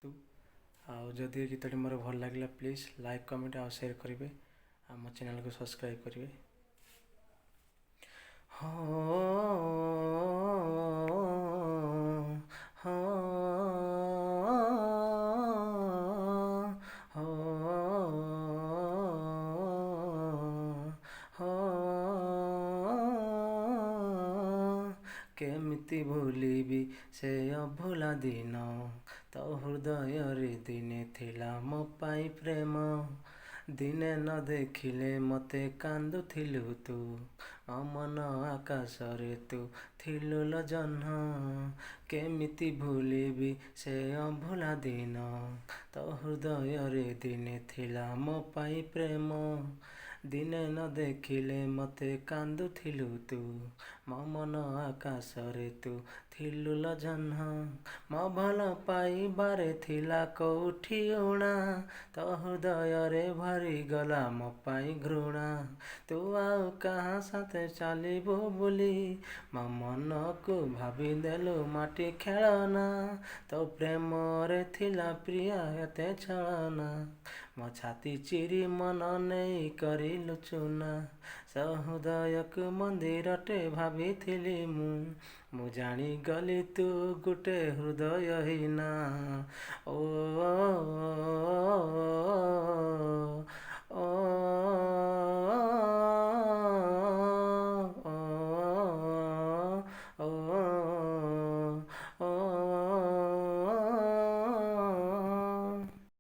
ତୁ ଆଉ ଯଦି ଗୀତଟି ମୋର ଭଲ ଲାଗିଲା ପ୍ଲିଜ୍ ଲାଇକ୍ କମେଣ୍ଟ ଆଉ ସେୟାର କରିବେ ଆଉ ମୋ ଚ୍ୟାନେଲକୁ ସବସ୍କ୍ରାଇବ୍ କରିବେ। କେମିତି ଭୁଲିବି ସେ ଅଭୁଲା ଦିନ, ତୋ ହୃଦୟରେ ଦିନେ ଥିଲା ମୋ ପାଇଁ ପ୍ରେମ। ଦିନେ ନ ଦେଖିଲେ ମୋତେ କାନ୍ଦୁଥିଲୁ ତୁ, ମୋ ମନ ଆକାଶରେ ତୁ ଥିଲୁ ଲୋ ଜହ୍ନ। କେମିତି ଭୁଲିବି ସେ ଅଭୁଲା ଦିନ, ତୋ ହୃଦୟରେ ଦିନେ ଥିଲା ମୋ ପାଇଁ ପ୍ରେମ। ଦିନେ ନ ଦେଖିଲେ ମୋତେ କାନ୍ଦୁଥିଲୁ ତୁ, ମୋ ମନ ଆକାଶରେ ତୁ ଥିଲୁ ଲୋ ଜହ୍ନ। ମୋ ଭଲ ପାଇବାରେ ଥିଲା କୋଉଠି ଊଣା, ତୋ ହୃଦୟରେ ଭରିଗଲା ମୋ ପାଇଁ ଘୃଣା। ତୁ ଆଉ କାହା ସାଥେ ଚାଲିବୁ ବୋଲି ମୋ ମନକୁ ଭାବିଦେଲୁ ମାଟି ଖେଳନା। ତୋ ପ୍ରେମରେ ଥିଲା ପ୍ରିୟା ଏତେ ଛଳନା, ମୋ ଛାତି ଚିରି ମନ ନେଇ କରିଲୁ ଚୂନା। ସହୃଦୟକୁ ମନ୍ଦିରଟେ ଭାବିଥିଲି ମୁଁ ଜାଣିଗଲି ତୁ ଗୋଟେ ହୃଦୟହୀନା। ଓ